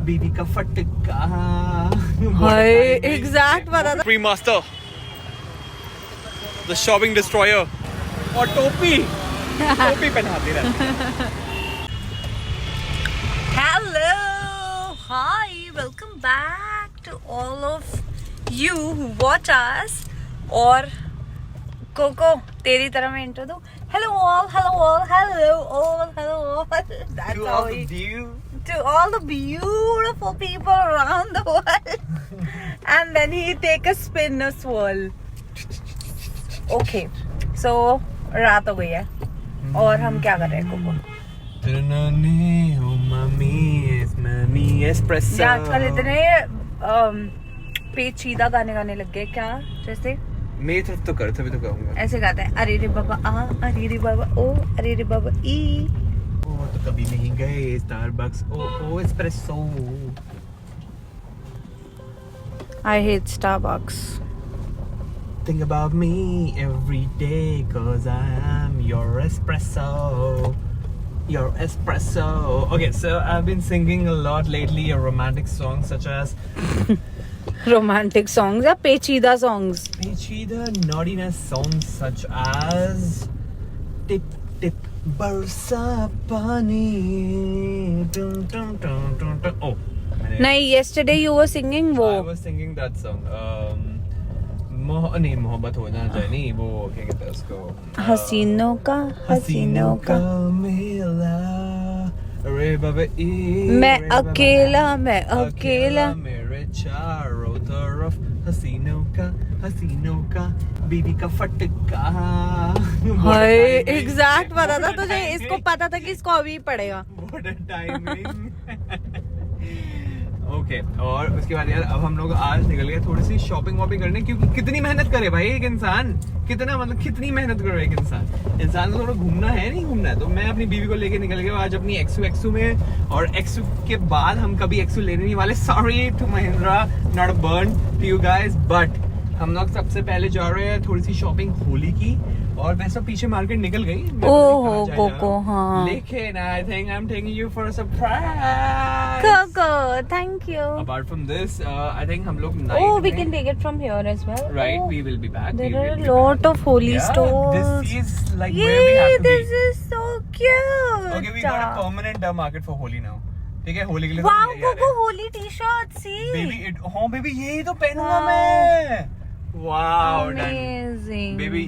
बीबी का फटका। हाय एग्जैक्ट पता था। Pre master, the shopping destroyer और टोपी पहनाते रहते। Hello hi welcome back to all of you who watch us. और कोको तेरी तरह मैं इंट्रो दूं। Hello all, hello all, hello all, hello all. That's how we to all the beautiful people around the world. And then he take a spin a swirl. Okay, so रात हो गई है और हम क्या कर रहे हैं कोको? ये आजकल इतने पेचीदा गाने गाने लग गए क्या? जैसे मेरी तरफ तो कर, तभी तो कहूँगा। ऐसे गाते हैं, अरे रे बाबा आ, अरे रे बाबा ओ, अरे रे बाबा ई। ओ तो कभी नहीं गए Starbucks, oh espresso. I hate Starbucks. Think about me every day, cause I am your espresso. Your espresso. Okay, so I've been singing a lot lately a romantic songs such as Romantic songs या पेचीदा songs? Peachida naughtiness songs such as Tip Tip Barsa Pani. Dum dum dum dum dum. Oh. नहीं, yesterday you were singing वो। I was singing that song. नहीं मोहब्बत होना चाहिए नहीं, वो क्या कहते हैं उसको? हसीनों का मेला, अरे बाबा मैं अकेला मेरे चारों तरफ हसीनों का बीबी का फटका। हाय एग्जैक्ट पता था तुझे? इसको पता था कि इसको अभी पड़ेगा। What a timing. ओके, और उसके बाद यार अब हम लोग आज निकल गए थोड़ी सी शॉपिंग वॉपिंग करने, क्योंकि कितनी मेहनत करे भाई एक इंसान, कितनी मेहनत करे एक इंसान को थोड़ा घूमना है, नहीं घूमना है। तो मैं अपनी बीवी को लेके निकल गया आज अपनी एक्सू में, और एक्सू के बाद हम कभी एक्सू लेने नहीं वाले। Sorry to Mahindra, not a burn to you guys, but हम लोग सबसे पहले जा रहे हैं थोड़ी सी शॉपिंग होली की। और वैसा पीछे मार्केट निकल गई। ओहो कोको, हाँ। लेकिन I think I am taking you for a surprise. Coco, thank you. Apart from this, I think हम लोग Oh, we can take it from here as well. Right, we will be back. There are a lot of holy stores. This is like where we have to this be. is so cute. Okay, we got a permanent market for Holi now. ठीक है, होली के लिए। Wow, cocoa Holi T-shirt सी। Baby, यही तो पहनूंगा मैं। Wow, amazing. Baby,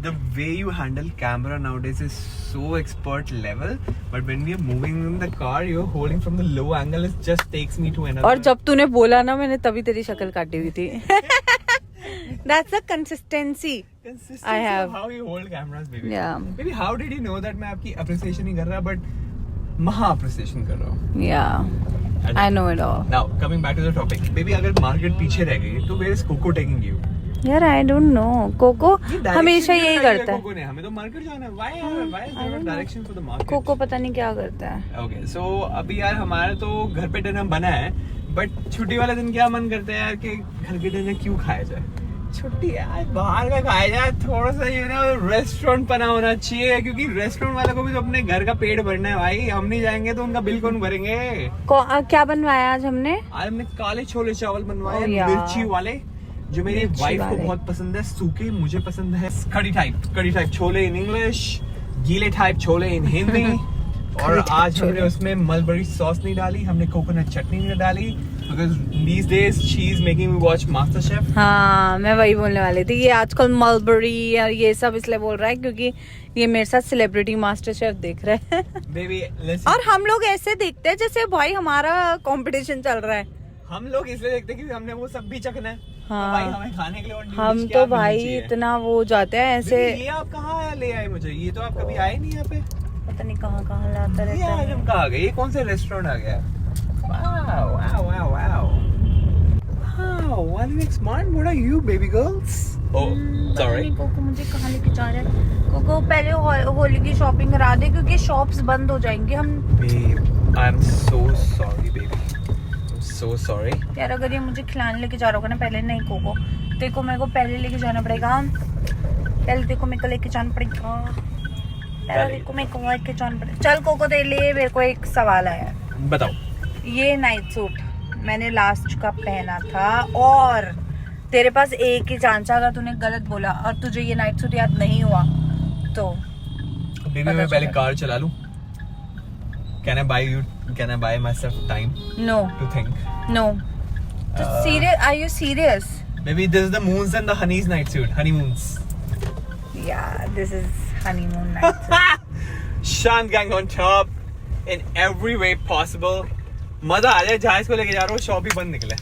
the way you handle camera nowadays is so expert level, but when we are moving in the car, you're holding from the low angle, it just takes me to another. और जब तूने बोला ना, मैंने तभी तेरी शक्ल काटी हुई थी। That's the consistency I have. How you hold cameras, baby. Yeah. Baby, how did you know that मैं आपकी appreciation नहीं कर रहा, but महा appreciation कर रहा हूँ. Yeah, I know it all. Now coming back to the topic, baby, अगर market पीछे रह गई, तो where is Coco taking you? यार आई डोंट नो, कोको हमेशा यही करता है। कोको ने हमें तो मार्केट जाना है। Why is there no direction for the market? Coco पता नहीं क्या करता है। Okay, so अभी यार हमारा तो घर पे डिनर बना है, बट छुट्टी वाले दिन क्या मन करता है यार कि घर के डिनर क्यों खाया जाए? छुट्टी यार बाहर का खाया जाए, थोड़ा सा रेस्टोरेंट बना होना चाहिए, क्योंकि रेस्टोरेंट वाले को भी तो अपने घर का पेट भरना है भाई। हम नहीं जाएंगे तो उनका बिल कौन भरेंगे? क्या बनवाया आज हमने? आज हमने काले छोले चावल बनवाए, मिर्ची वाले, जो मेरी वाइफ को बहुत पसंद है। सूखे मुझे पसंद है कड़ी टाइप छोले इन इंग्लिश, गीले टाइप छोले इन हिंदी। और आज हमने उसमें मलबरी सॉस नहीं डाली, हमने कोकोनट चटनी नहीं डाली, because these days she is making me watch master chef. हाँ, मैं वही बोलने वाली थी। ये आजकल मलबरी और ये सब इसलिए बोल रहा है क्योंकि ये मेरे साथ सेलिब्रिटी मास्टर शेफ देख रहे हैं। Baby, और हम लोग ऐसे देखते हैं जैसे भाई हमारा कंपटीशन चल रहा है। हम लोग इसलिए देखते हैं कि हमने वो सब भी चखना है। हाँ, तो भाई हमें खाने के लिए और हम तो भाई इतना वो जाते हैं ऐसे। ये आप कहाँ ले आए मुझे? ये तो आप कभी आए नहीं यहाँ पे। पता नहीं कहाँ लाता रहता है। आज हम कहाँ गए? ये कौन सा रेस्टोरेंट आ गया? Wow, one week smart. What are you, baby girls? Oh, sorry. Coco मुझे कहाँ लेके जा रहा है? कोको पहले होली की शॉपिंग करा दे क्योंकि शॉप्स बंद हो जाएंगे। हम Babe, I'm so sorry, baby. I'm so sorry. यार अगर ये मुझे खिलाने लेके जा रहा होगा ना पहले, नहीं कोको देखो मेरे को पहले लेके जाना पड़ेगा। पहले देखो मेरे को लेके जाना पड़ेगा। पहले देखो मेरे को लेके जाना पड़ेगा। चल कोको दे ले, मेरे को एक सवाल आया। बताओ। ये नाइट सूट मैंने लास्ट का पहना था और तेरे पास एक ही चांस है, अगर तूने गलत बोला और तुझे ये नाइट सूट याद नहीं हुआ तो बेबी मैं पहले कार चला लूं. Can I buy myself time no to think? No. Serious? Are you serious? Maybe this is the moons and the honey's night suit. Honeymoons. Yeah, this is honeymoon night. Shan gang on top in every way possible. मजा आ जाए. जहाज को लेके जा रहा हूँ, shop ही बंद निकले.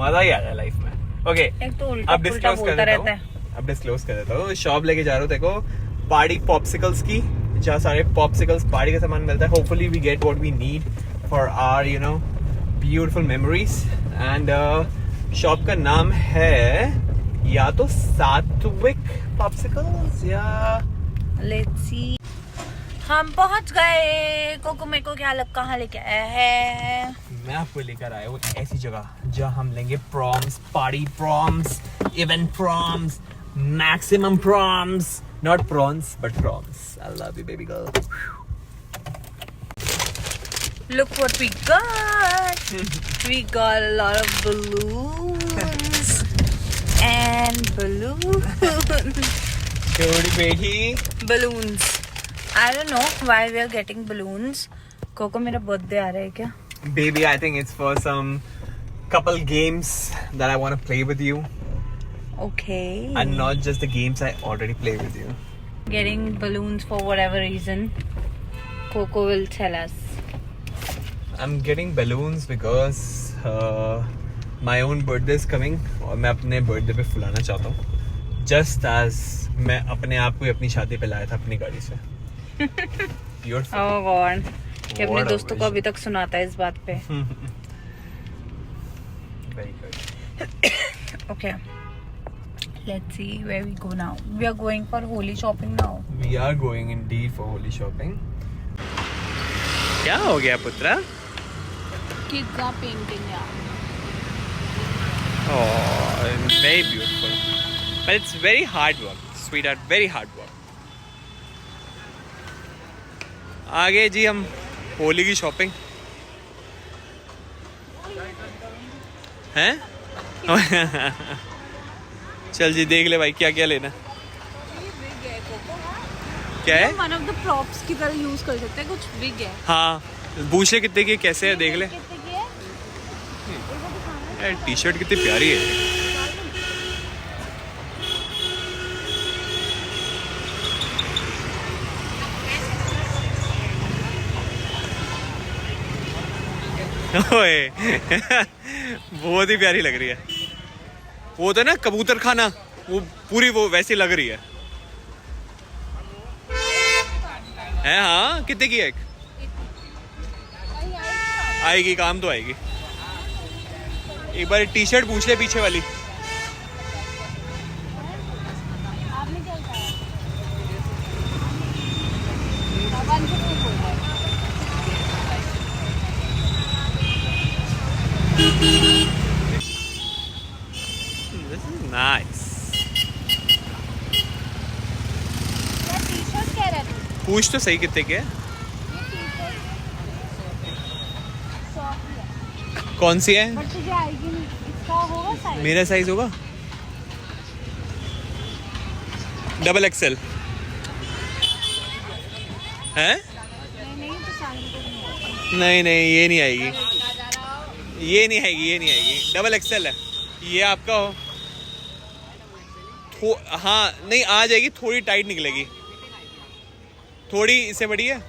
मजा ही आ जाए लाइफ में. ओके, एक तो उल्टा अब पुल्टा डिस्क्लोज कर बोलता देता रहता हूँ. है. अब डिस्क्लोज कर देता हूँ. शॉप लेके जा रहा हूँ देखो, पार्टी पॉप्सिकल्स की, जहाँ सारे पॉप्सिकल्स पार्टी का सामान मिलता है. Hopefully we get what we need for our you know beautiful memories. And shop का नाम है या तो सात्विक पॉप्सिकल्स या Let's see. हम पहुंच गए. कोको मेरे को क्या लग कहाँ लेके आया है? मैं आपको लेकर आया हूँ ऐसी जगह जहाँ हम लेंगे proms, party proms, event proms, maximum proms, not prawns but proms. I love you baby girl. Look what we got. We got a lot of balloons and balloons. छोटी बेटी. Balloons. I don't know why we are getting balloons. Coco मेरा birthday आ रहा है क्या? Baby, I think it's for some couple games that I want to play with you. Okay. And not just the games I already play with you. Getting balloons for whatever reason. Coco will tell us. I'm getting balloons because my own birthday is coming. और मैं अपने birthday पे फुलाना चाहता हूँ. Just as मैं अपने आप को ही अपनी शादी पे लाया था अपनी गाड़ी से. Beautiful. Oh God. कि अपने What a दोस्तों को vision. अभी तक सुनाता है इस बात पे. Very good. Okay. Let's see where we go now. We are going for holy shopping now. We are going indeed for holy shopping. क्या हो गया पुत्रा? Kids are painting now. Oh, very beautiful. But it's very hard work, sweetheart. Very hard work. आगे जी हम होली की shopping हैं. चल जी देख ले भाई क्या क्या लेना. क्या है? One of the props की तरह यूज कर सकते हैं. कुछ big है. हाँ, पूछे कितने की कैसे है देख ले. कितने की है? यार टी शर्ट कितनी प्यारी है. ओए बहुत ही प्यारी लग रही है. वो तो ना कबूतर खाना, वो पूरी वो वैसी लग रही है. हाँ कितने की है? एक आएगी, काम तो आएगी. एक बार टी शर्ट पूछ ले पीछे वाली. This is nice. टी-शर्ट कह रहा है. पूछ तो सही कितने के है. कौन सी है? बट तुझे आएगी नहीं. इसका होगा साइज. मेरा साइज होगा XXL है. नहीं तो साइज नहीं नहीं ये नहीं आएगी, ये नहीं आएगी, ये नहीं आएगी. XXL है ये आपका हो. हाँ नहीं आ जाएगी, थोड़ी टाइट निकलेगी. थोड़ी इससे बड़ी है,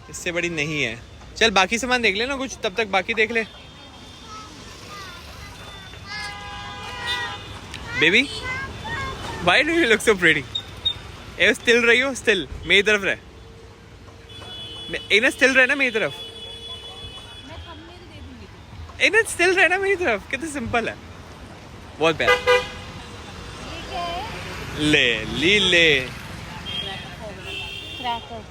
इससे बड़ी नहीं है. चल बाकी सामान देख ले ना कुछ, तब तक बाकी देख ले. Baby why do you look so pretty? A still रही हो, स्टिल मेरी तरफ रहे. एक ना स्टिल रहे ना मेरी तरफ. एक ना स्टिल रहे ना मेरी तरफ. कितना सिंपल है, बहुत प्यारा. ले ली ले. क्रैकर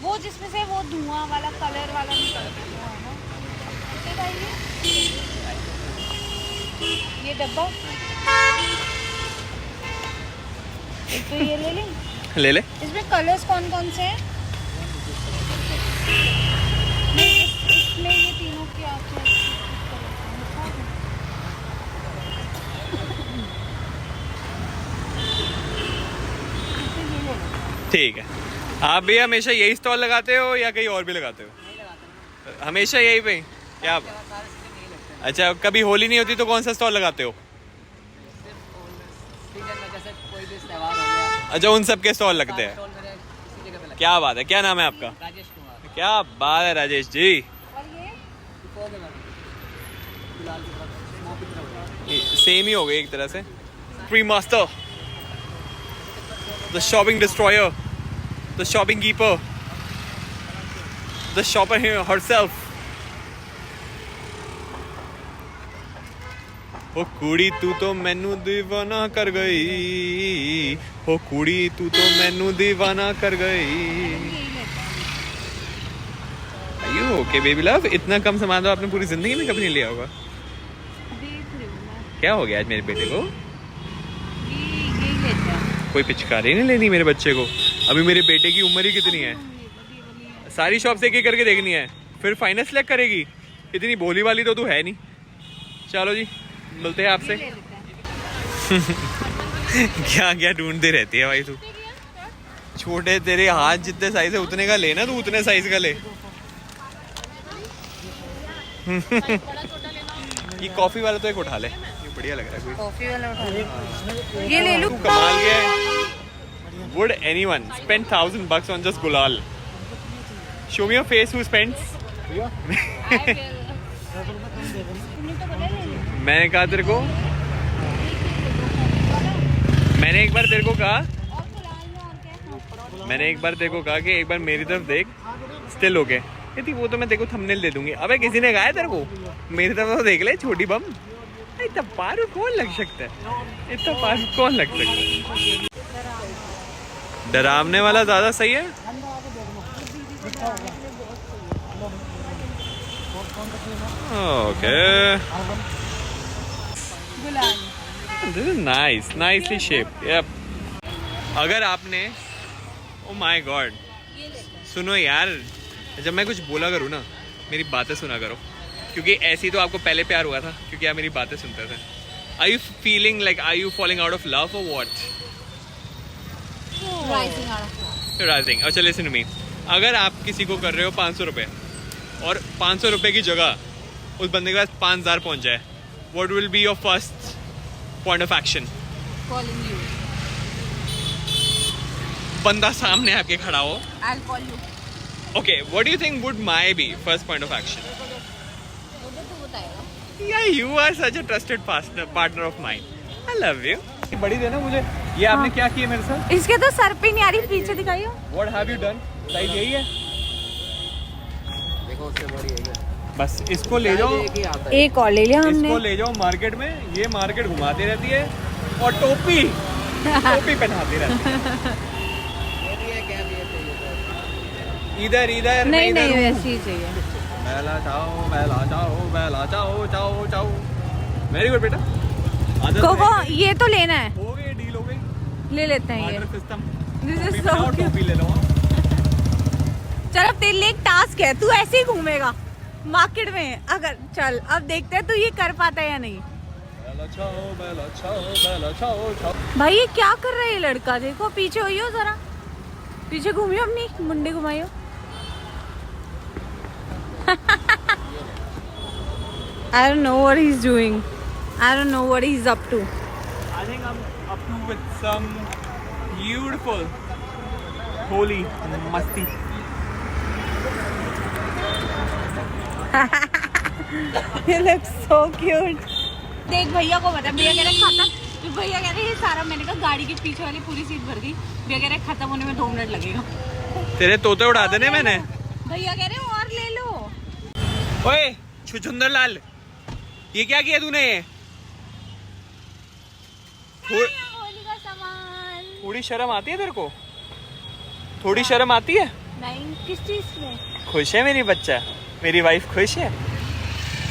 वो जिसमें से वो धुआं वाला कलर वाला निकलता है ना. कितने का ये डब्बा? एक तो ये ले लें. ले ले. इसमें कलर्स कौन कौन से हैं? ठीक है। आप भी हमेशा यही स्टॉल लगाते हो या कहीं और भी लगाते हो? हमेशा यही पे? क्या? अच्छा, कभी होली नहीं होती तो कौन सा स्टॉल लगाते हो? अच्छा, उन सब के स्टॉल लगते हैं। क्या बात है, क्या नाम है आपका? राजेश कुमार। क्या बात है राजेश जी। सेम ही हो गई एक तरह से। Pre master, the shopping destroyer, the shopping keeper, the shopper herself. हो कुड़ी तू तो मैनू दीवाना कर गई, हो कुड़ी तू तो मैनू दीवाना कर गई। Are you okay, baby love? इतना कम सामान तो आपने पूरी जिंदगी में कभी नहीं लिया होगा। क्या हो गया आज मेरे बेटे को? कोई पिचकारी नहीं लेनी मेरे बच्चे को? अभी मेरे बेटे की उम्र ही कितनी है? सारी शॉप से एक एक करके देखनी है, फिर फाइनल सेलेक्ट करेगी। इतनी भोली वाली तो तू है नहीं। चलो जी, मिलते हैं आपसे। क्या क्या ढूंढती रहती है भाई तू। छोटे तेरे हाथ जितने साइज है उतने का लेना, तू उतने साइज का ले। ये कॉफी वाला तो एक उठा ले, ये बढ़िया लग रहा है। कोई कॉफी वाला उठा ले, ये ले लूं। कमाल गया है। Would anyone spend $1,000 on just Gulal? Show me your face who spends. मैंने कहा तेरे को, मैंने एक बार तेरे को कहा कि एक बार मेरी तरफ देख, स्टिल हो गए। थी वो तो मैं तेरे को थंबनेल दे दूंगी। अबे किसी ने कहा है तेरे को मेरी तरफ तो देख ले, छोटी बम। इतना पारू कौन लग सकता है? इतना पारू कौन लग सकता है? डरावने वाला ज्यादा सही है। Okay, this is nice, nicely shaped. Yup. अगर आपने, ओ माय गॉड, सुनो यार, जब मैं कुछ बोला करूँ ना, मेरी बातें सुना करो, क्योंकि ऐसी तो आपको पहले प्यार हुआ था क्योंकि आप मेरी बातें सुनते थे। Are you feeling like, are you falling out of love और व्हाट? राइजिंग। अच्छा लिसन टू मी, अगर आप किसी को कर रहे हो 500 रुपये और 500 रुपये की जगह उस बंदे के पास 5000 पहुंच जाए, what will be your first point of action? Calling you. बंदा सामने आपके खड़ा हो। I'll call you. Okay, what do you think would my be first point of action? Yeah, you are such a trusted partner of mine. I love you. बड़ी देना मुझे। ये आपने क्या किया मेरे साथ? इसके तो सर पे नहीं आ रही, पीछे दिखाइए। What have you done? Size यही है। देखो उससे बड़ी है क्या? बस इसको ले जाओ, एक और ले लिया हमने। इसको ले जाओ मार्केट में। ये मार्केट घुमाती रहती है और टोपी पहनाती रहती है। ये भी है क्या? भी है चाहिए? इधर इधर नहीं मैं इधर हूँ। वैसे ही चाहिए। बेला चाओ, बेला चाओ, बेला चाओ, चाओ चाओ। वेरी गुड बेटा। आदत कोको, है। ये तो लेना है, हो गई डील, हो गई। ले लेते हैं ये। Order system. This is टोपी so पहनाओ, cute. टोपी ले लो। चल अब तेरे लिए एक टास्क है, तू ऐसे ही घूमेगा मार्केट में। अगर चल अब देखते हैं तू ये कर पाता है या नहीं। बेला चाओ, बेला चाओ, बेला चाओ, चाओ। भाई ये क्या कर रहा है ये लड़का? देखो पीछे होइयो जरा, पीछे घूमियो, अपनी मुंडी घुमाइयो। I don't know what he's doing. I don't know what he's up to. I think I'm up to with some beautiful holy masti. He looks so cute. देख भैया को बता, भैया कह रहे खाता, भैया कह रहे ये सारा, मैंने कहा गाड़ी के पीछे वाली पूरी सीट भर गई। भैया कह रहे खत्म होने में 2 मिनट लगेगा। तेरे तोते उड़ा देने मैंने। भैया कह रहे और ले लो। ओए छुछुंदर लाल, ये क्या किया तूने? होली का सामान। थोड़ी शर्म आती है तेरे को? थोड़ी शर्म आती है? नहीं, किस चीज में? खुश है मेरी बच्चा? मेरी वाइफ खुश है?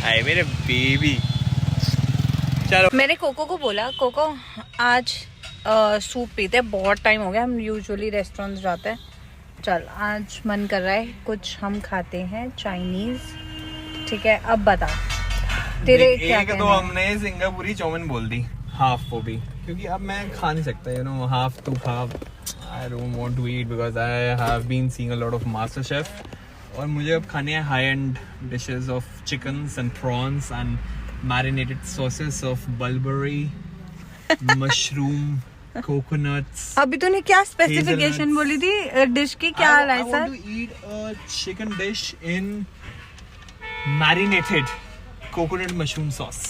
आए मेरे बेबी। चलो, मैंने कोको को बोला, कोको आज सूप पीते हैं, बहुत टाइम हो गया, हम यूजुअली रेस्टोरेंट जाते हैं। चल आज मन कर रहा है कुछ हम खाते हैं चाइनीज। ठीक है, अब बता तेरे क्या एक तो कहना है? हमने सिंगापुरी चाउमीन बोल दी, हाफ वो भी, क्योंकि अब मैं खा नहीं सकता, you know, half to half. I don't want to eat because I have been seeing a lot of MasterChef. और मुझे अब खाने हैं high end dishes of chickens and prawns and marinated sauces of bulburi, mushroom, coconuts. अभी तूने क्या specification Hazelnuts. बोली थी डिश की, क्या I हाल है want sir? to eat a chicken dish in marinated coconut mushroom sauce.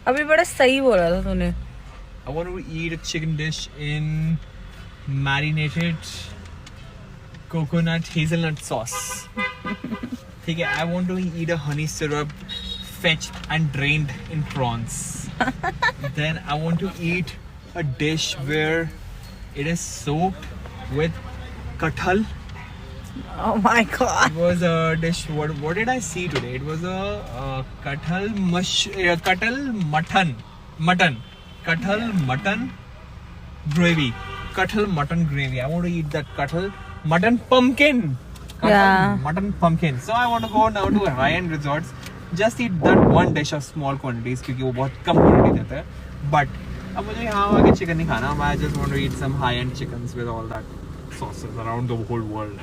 अभी बड़ा सही बोला था तूने. I want to eat a chicken dish in marinated coconut hazelnut sauce. ठीक है. I want to eat a honey syrup fetched and drained in prawns. Then I want to eat a dish where it is soaked with kathal. Oh my god. It was a dish. What did I see today? It was a kathal mutton gravy. Kathal mutton gravy. I want to eat that kathal mutton pumpkin. Yeah. Mutton pumpkin. So I want to go now to high-end resorts. Just eat that one dish of small quantities क्योंकि वो बहुत कम quantity देता है. But अब मुझे यहाँ आके chicken नहीं खाना. I just want to eat some high-end chickens with all that sauces around the whole world.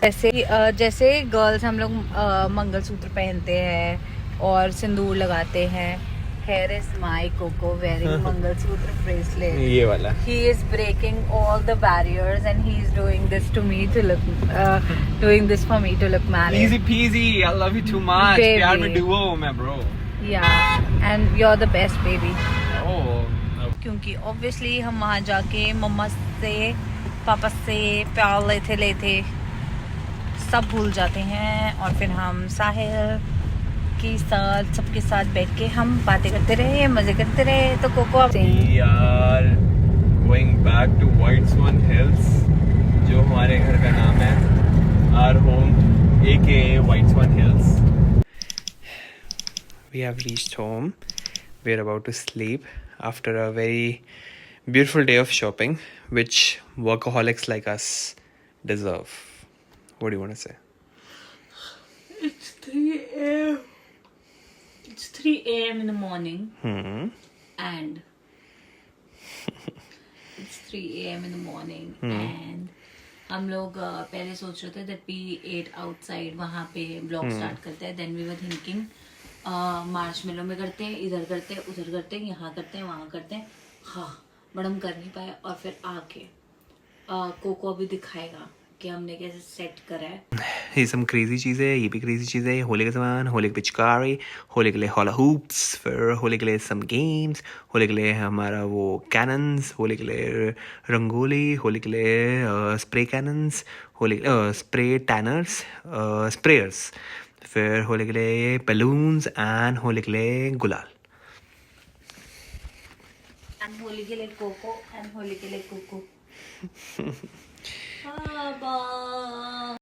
जैसे गर्ल्स हम लोग मंगलसूत्र पहनते हैं और सिंदूर लगाते हैं. Here is my Coco wearing mangalsutra bracelet. ये वाला. He is breaking all the barriers and he is doing this to me to look, doing this for me to look married. Easy peasy. I love you too much. Baby. प्यार में Duo मैं bro. Yeah, and you're the best baby. Oh. क्योंकि obviously हम वहाँ जाके मम्मा से पापा से प्यार लेते सब भूल जाते हैं और फिर हम साहिल के साथ सबके साथ बैठ के हम बातें करते रहे, मजे करते रहे. तो कोको आप We are going back to White Swan Hills, जो हमारे घर का नाम है. Our home, aka White Swan Hills. We have reached home. We are about to sleep after a very beautiful day of shopping, which workaholics like us deserve. What do you want to say? It's 3 a.m. It's 3 a.m. in the morning and it's 3 a.m. in the morning and हम लोग पहले सोच रहे थे that we ate outside, वहाँ पे blog start करते हैं. then we were thinking marshmallow में करते हैं, इधर करते हैं, उधर करते हैं, यहाँ करते हैं, वहाँ करते हैं. हाँ, बट हम कर नहीं पाए और फिर आके कोको अभी दिखाएगा कि हमने कैसे सेट करा है. ये सब क्रेजी चीज़ है, ये भी क्रेजी चीज़ है. होली का सामान, होली की पिचकारी, होली के लिए हॉला हूप्स, फिर होली के लिए सम गेम्स, होली के लिए हमारा वो कैनन्स, होली के लिए रंगोली, होली के लिए spray cannons, Holi spray tanners, sprayers, फिर होली के लिए बलून्स एंड होली के लिए गुलाल. एंड होली के लिए कोको एंड होली के लिए कोको.